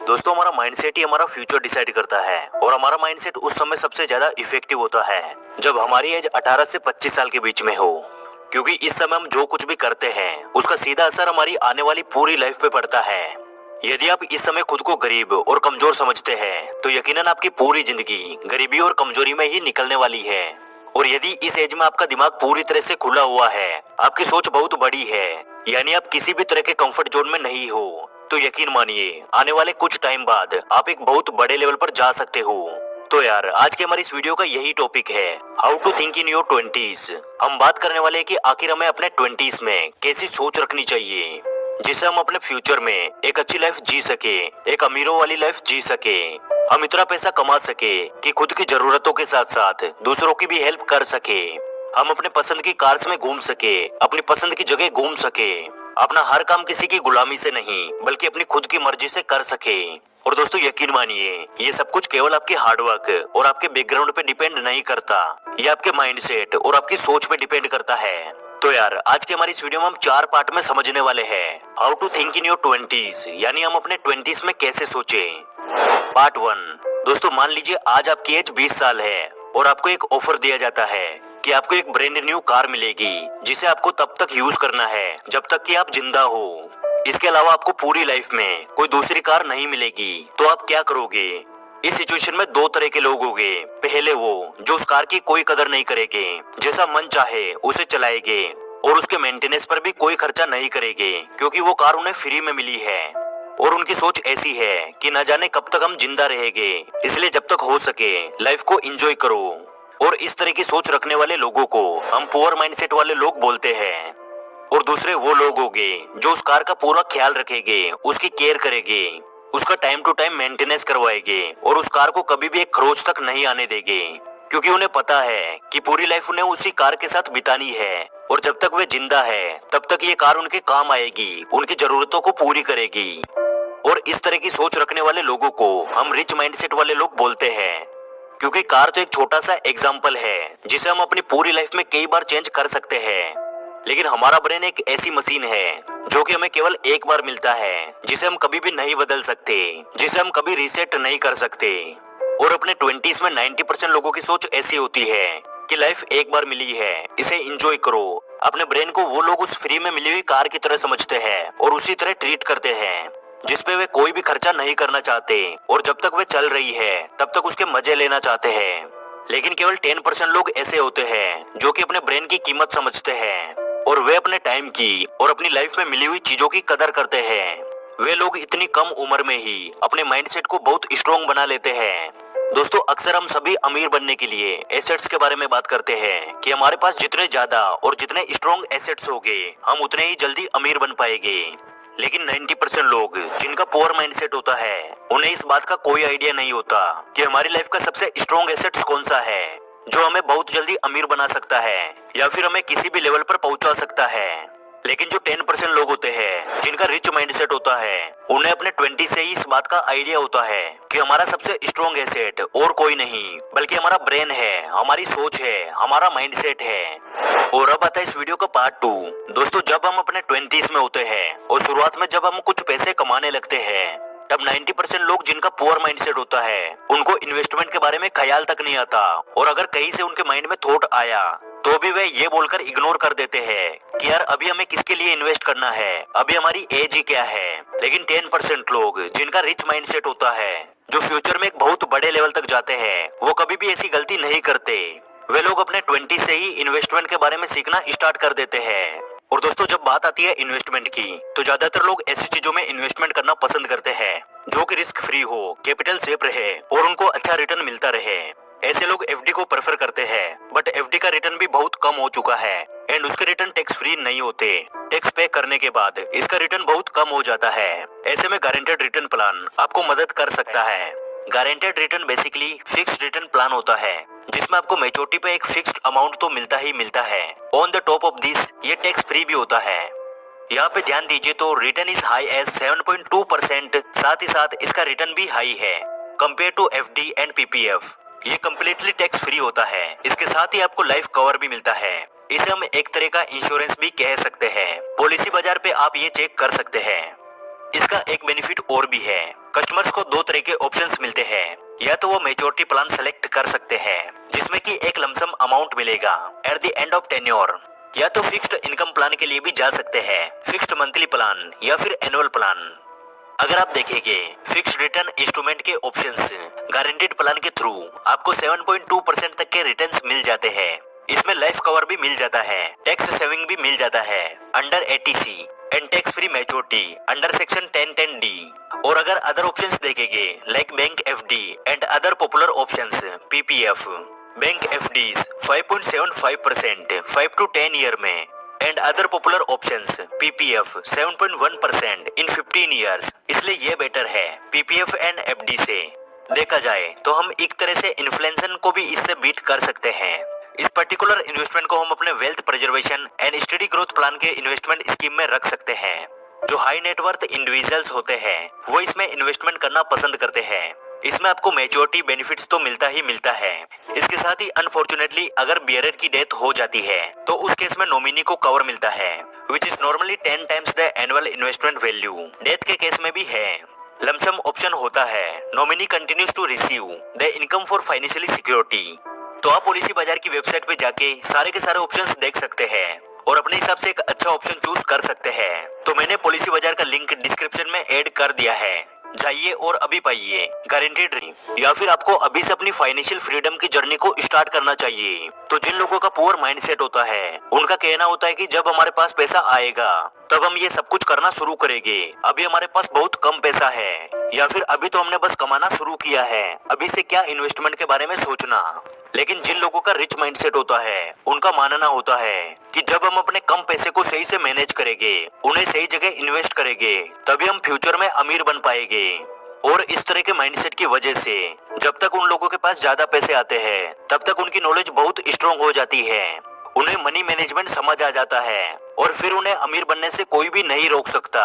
दोस्तों हमारा माइंडसेट ही हमारा फ्यूचर डिसाइड करता है और हमारा माइंडसेट उस समय सबसे ज्यादा इफेक्टिव होता है जब हमारी एज 18 से 25 साल के बीच में हो, क्योंकि इस समय हम जो कुछ भी करते हैं उसका सीधा असर हमारी आने वाली पूरी लाइफ पे पड़ता है। यदि आप इस समय खुद को गरीब और कमजोर समझते हैं तो यकीनन आपकी पूरी जिंदगी गरीबी और कमजोरी में ही निकलने वाली है। और यदि इस एज में आपका दिमाग पूरी तरह से खुला हुआ है, आपकी सोच बहुत बड़ी है, यानी आप किसी भी तरह के कंफर्ट जोन में नहीं हो, तो यकीन मानिए आने वाले कुछ टाइम बाद आप एक बहुत बड़े लेवल पर जा सकते हो। तो यार आज के हमारी इस वीडियो का यही टॉपिक है, how to think in your 20s। हम बात करने वाले हैं कि आखिर हमें अपने 20s में कैसी सोच रखनी चाहिए जिससे हम अपने फ्यूचर में एक अच्छी लाइफ जी सके, एक अमीरों वाली लाइफ जी सके, हम इतना पैसा कमा सके कि खुद की जरूरतों के साथ साथ दूसरों की भी हेल्प कर सके, हम अपने पसंद की कार्स में घूम सके, अपनी पसंद की जगह घूम सके, अपना हर काम किसी की गुलामी से नहीं बल्कि अपनी खुद की मर्जी से कर सके। और दोस्तों यकीन मानिए ये सब कुछ केवल आपके हार्डवर्क और आपके बैकग्राउंड पे डिपेंड नहीं करता, ये आपके माइंडसेट और आपकी सोच पे डिपेंड करता है। तो यार आज के हमारी इस वीडियो में हम 4 पार्ट में समझने वाले हैं, how to think in your 20s, यानी हम अपने 20s में कैसे सोचें। पार्ट 1। दोस्तों मान लीजिए आज आपकी एज 20 साल है और आपको एक ऑफर दिया जाता है कि आपको एक ब्रांड न्यू कार मिलेगी जिसे आपको तब तक यूज करना है जब तक कि आप जिंदा हो। इसके अलावा आपको पूरी लाइफ में कोई दूसरी कार नहीं मिलेगी, तो आप क्या करोगे? इस सिचुएशन में 2 तरह के लोग होंगे। पहले वो जो उस कार की कोई कदर नहीं करेंगे, जैसा मन चाहे उसे चलाएंगे और उसके मेंटेनेंस पर भी कोई खर्चा नहीं करेंगे क्योंकि वो कार उन्हें फ्री में मिली है। और उनकी सोच ऐसी है कि न जाने कब तक हम जिंदा रहेंगे, इसलिए जब तक हो सके लाइफ को एंजॉय करो। और इस तरह की सोच रखने वाले लोगों को हम पुअर माइंडसेट वाले लोग बोलते हैं। और दूसरे वो लोग होंगे जो उस कार का पूरा ख्याल रखेंगे, उसकी केयर करेंगे, उसका टाइम टू टाइम मेंटेनेंस करवाएंगे और उस कार को कभी भी एक खरोच तक नहीं आने देंगे, क्योंकि उन्हें पता है कि पूरी लाइफ उन्हें उसी कार के साथ बितानी है और जब तक वे जिंदा है तब तक ये कार उनके काम आएगी, उनकी जरूरतों को पूरी करेगी। और इस तरह की सोच रखने वाले लोगों को हम रिच माइंडसेट वाले लोग बोलते हैं, क्योंकि कार तो एक छोटा सा एग्जाम्पल है जिसे हम अपनी पूरी लाइफ में कई बार चेंज कर सकते हैं। लेकिन हमारा ब्रेन एक ऐसी मशीन है जो कि हमें केवल एक बार मिलता है, जिसे हम कभी भी नहीं बदल सकते, जिसे हम कभी रीसेट नहीं कर सकते। और अपने 20s में 90% लोगों की सोच ऐसी होती है कि लाइफ एक बार मिली है, इसे एंजॉय करो। अपने ब्रेन को वो लोग उस फ्री में मिली हुई कार की तरह समझते हैं और उसी तरह ट्रीट करते हैं जिसपे वे कोई भी खर्चा नहीं करना चाहते और जब तक वे चल रही है तब तक उसके मजे लेना चाहते हैं। लेकिन केवल 10% लोग ऐसे होते हैं जो कि अपने ब्रेन की कीमत समझते हैं और वे अपने टाइम की और अपनी लाइफ में मिली हुई चीजों की कदर करते हैं। वे लोग इतनी कम उम्र में ही अपने माइंडसेट को बहुत स्ट्रॉन्ग बना लेते हैं। दोस्तों अक्सर हम सभी अमीर बनने के लिए एसेट्स के बारे में बात करते हैं कि हमारे पास जितने ज्यादा और जितने स्ट्रॉन्ग एसेट्स होंगे हम उतने ही जल्दी अमीर बन पाएंगे। लेकिन 90% लोग जिनका पुअर माइंडसेट होता है उन्हें इस बात का कोई आइडिया नहीं होता कि हमारी लाइफ का सबसे स्ट्रॉन्ग एसेट्स कौन सा है जो हमें बहुत जल्दी अमीर बना सकता है या फिर हमें किसी भी लेवल पर पहुंचा सकता है। लेकिन जो 10% लोग होते हैं जिनका रिच माइंडसेट होता है उन्हें अपने 20 से ही इस बात का आइडिया होता है कि हमारा सबसे स्ट्रॉन्ग एसेट और कोई नहीं बल्कि हमारा ब्रेन है, हमारी सोच है, हमारा माइंडसेट है। और अब आता है इस वीडियो का पार्ट 2। दोस्तों जब हम अपने 20s में होते हैं और शुरुआत में जब हम कुछ पैसे कमाने लगते हैं तब 90% लोग जिनका पुअर माइंडसेट होता है उनको इन्वेस्टमेंट के बारे में ख्याल तक नहीं आता और अगर कहीं से उनके माइंड में थॉट आया तो भी वे ये बोलकर इग्नोर कर देते हैं कि यार अभी हमें किसके लिए इन्वेस्ट करना है, अभी हमारी एज ही क्या है। लेकिन 10% लोग जिनका रिच माइंडसेट होता है जो फ्यूचर में एक बहुत बड़े लेवल तक जाते हैं वो कभी भी ऐसी गलती नहीं करते। वे लोग अपने 20 से ही इन्वेस्टमेंट के बारे में सीखना स्टार्ट कर देते हैं। और दोस्तों जब बात आती है इन्वेस्टमेंट की तो ज्यादातर लोग ऐसी चीजों में इन्वेस्टमेंट करना पसंद करते हैं जो कि रिस्क फ्री हो, कैपिटल सेफ रहे और उनको अच्छा रिटर्न मिलता रहे। ऐसे लोग एफडी को प्रेफर करते हैं, बट एफडी का रिटर्न भी बहुत कम हो चुका है एंड उसके रिटर्न टैक्स फ्री नहीं होते। टैक्स पे करने के बाद इसका रिटर्न बहुत कम हो जाता है। ऐसे में गारंटेड रिटर्न प्लान आपको मदद कर सकता है। Guaranteed return basically fixed return plan होता है जिसमें आपको मैच्योरिटी पे एक फिक्स्ड अमाउंट तो मिलता ही मिलता है। On the top of this ये टैक्स फ्री भी होता है। यहाँ पे ध्यान दीजिए तो रिटर्न इज हाई एज 7.2%, साथ ही साथ इसका रिटर्न भी हाई है compare to FD and PPF. ये कम्प्लीटली टैक्स फ्री होता है। इसके साथ ही आपको लाइफ कवर भी मिलता है। इसे हम एक तरह का इंश्योरेंस भी कह सकते हैं। पॉलिसी बाजार पे आप ये चेक कर सकते हैं। इसका एक बेनिफिट और भी है। कस्टमर्स को दो तरह के ऑप्शंस मिलते हैं। या तो वो मेच्योरिटी प्लान सेलेक्ट कर सकते हैं जिसमें कि एक लमसम अमाउंट मिलेगा at the end of tenure, या तो फिक्स्ड इनकम प्लान के लिए भी जा सकते हैं, फिक्स्ड मंथली प्लान या फिर एनुअल प्लान। अगर आप देखेंगे फिक्स्ड रिटर्न इंस्ट्रूमेंट के ऑप्शंस, गारंटीड प्लान के थ्रू आपको 7.2% तक के रिटर्न्स मिल जाते हैं। इसमें लाइफ कवर भी मिल जाता है, टैक्स सेविंग भी मिल जाता है under eighty C and tax free maturity under section 1010D। और अगर अदर ऑप्शंस देखेंगे like bank FD and other popular options PPF, bank FDs 5.75% 5 to 10 year में and other popular options PPF 7.1% in 15 years. इसलिए ये बेटर है PPF and FD से। देखा जाए तो हम एक तरह से इन्फ्लेशन को भी इससे बीट कर सकते हैं। इस पर्टिकुलर इन्वेस्टमेंट को हम अपने wealth preservation and study growth plan के इन्वेस्टमेंट स्कीम में रख सकते हैं। जो हाई नेटवर्थ इंडिविजुअल्स होते हैं वो इसमें इन्वेस्टमेंट करना पसंद करते हैं। इसमें आपको मैच्योरिटी बेनिफिट्स तो मिलता ही मिलता है। इसके साथ ही अनफॉर्चुनेटली अगर बियरर की डेथ हो जाती है तो उस केस में नॉमिनी को कवर मिलता है which is normally 10 times the annual investment value. Death के केस में भी है लमसम ऑप्शन होता है, nominee continues to receive the income for financially security. तो आप पॉलिसी बाजार की वेबसाइट पे जाके सारे के सारे ऑप्शंस देख सकते हैं और अपने हिसाब से एक अच्छा ऑप्शन चूज कर सकते हैं। तो मैंने पॉलिसी बाजार का लिंक डिस्क्रिप्शन में ऐड कर दिया है, जाइए और अभी पाइए गारंटीड ड्रीम। या फिर आपको अभी से अपनी फाइनेंशियल फ्रीडम की जर्नी को स्टार्ट करना चाहिए। तो जिन लोगों का पुअर माइंडसेट होता है उनका कहना होता है कि जब हमारे पास पैसा आएगा तब हम ये सब कुछ करना शुरू करेंगे, अभी हमारे पास बहुत कम पैसा है, या फिर अभी तो हमने बस कमाना शुरू किया है, अभी से क्या इन्वेस्टमेंट के बारे में सोचना। लेकिन जिन लोगों का रिच माइंडसेट होता है उनका मानना होता है कि जब हम अपने कम पैसे को सही से मैनेज करेंगे, उन्हें सही जगह इन्वेस्ट करेंगे, तभी हम फ्यूचर में अमीर बन पाएंगे। और इस तरह के माइंडसेट की वजह से जब तक उन लोगों के पास ज्यादा पैसे आते हैं तब तक उनकी नॉलेज बहुत स्ट्रांग हो जाती है, उन्हें मनी मैनेजमेंट समझ आ जाता है और फिर उन्हें अमीर बनने से कोई भी नहीं रोक सकता।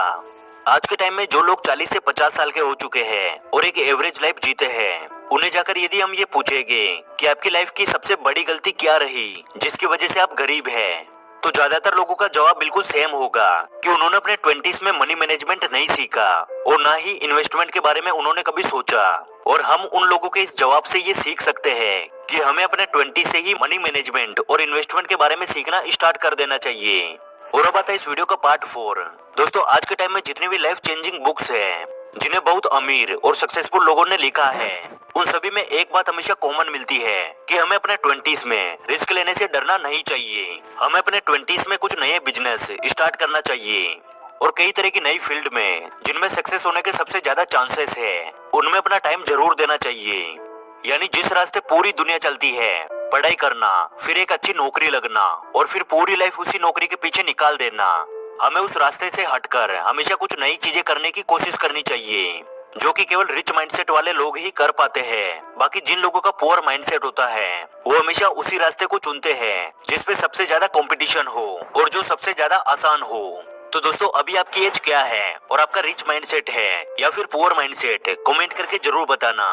आज के टाइम में जो लोग 40 से 50 साल के हो चुके हैं और एक एवरेज लाइफ जीते हैं, उन्हें जाकर यदि हम ये पूछेंगे कि आपकी लाइफ की सबसे बड़ी गलती क्या रही जिसकी वजह से आप गरीब हैं, तो ज्यादातर लोगों का जवाब बिल्कुल सेम होगा कि उन्होंने अपने 20s में मनी मैनेजमेंट नहीं सीखा और ना ही इन्वेस्टमेंट के बारे में उन्होंने कभी सोचा। और हम उन लोगों के इस जवाब से ये सीख सकते हैं कि हमें अपने 20 से ही मनी मैनेजमेंट और इन्वेस्टमेंट के बारे में सीखना स्टार्ट कर देना चाहिए। और अब आता है इस वीडियो का पार्ट 4। दोस्तों, आज के टाइम में जितनी भी लाइफ चेंजिंग बुक्स हैं जिन्हें बहुत अमीर और सक्सेसफुल लोगों ने लिखा है, उन सभी में एक बात हमेशा कॉमन मिलती है कि हमें अपने 20s में रिस्क लेने से डरना नहीं चाहिए। हमें अपने 20s में कुछ नए बिजनेस स्टार्ट करना चाहिए और कई तरह की नई फील्ड में जिनमें सक्सेस होने के सबसे ज्यादा चांसेस है उनमें अपना टाइम जरूर देना चाहिए। यानी जिस रास्ते पूरी दुनिया चलती है, पढ़ाई करना, फिर एक अच्छी नौकरी लगना और फिर पूरी लाइफ उसी नौकरी के पीछे निकाल देना, हमें उस रास्ते से हटकर हमेशा कुछ नई चीजें करने की कोशिश करनी चाहिए, जो कि केवल रिच माइंडसेट वाले लोग ही कर पाते हैं। बाकी जिन लोगों का पुअर माइंडसेट होता है वो हमेशा उसी रास्ते को चुनते हैं जिसपे सबसे ज्यादा कंपटीशन हो और जो सबसे ज्यादा आसान हो। तो दोस्तों, अभी आपकी एज क्या है और आपका रिच माइंडसेट है या फिर पुअर माइंडसेट, कमेंट करके जरूर बताना।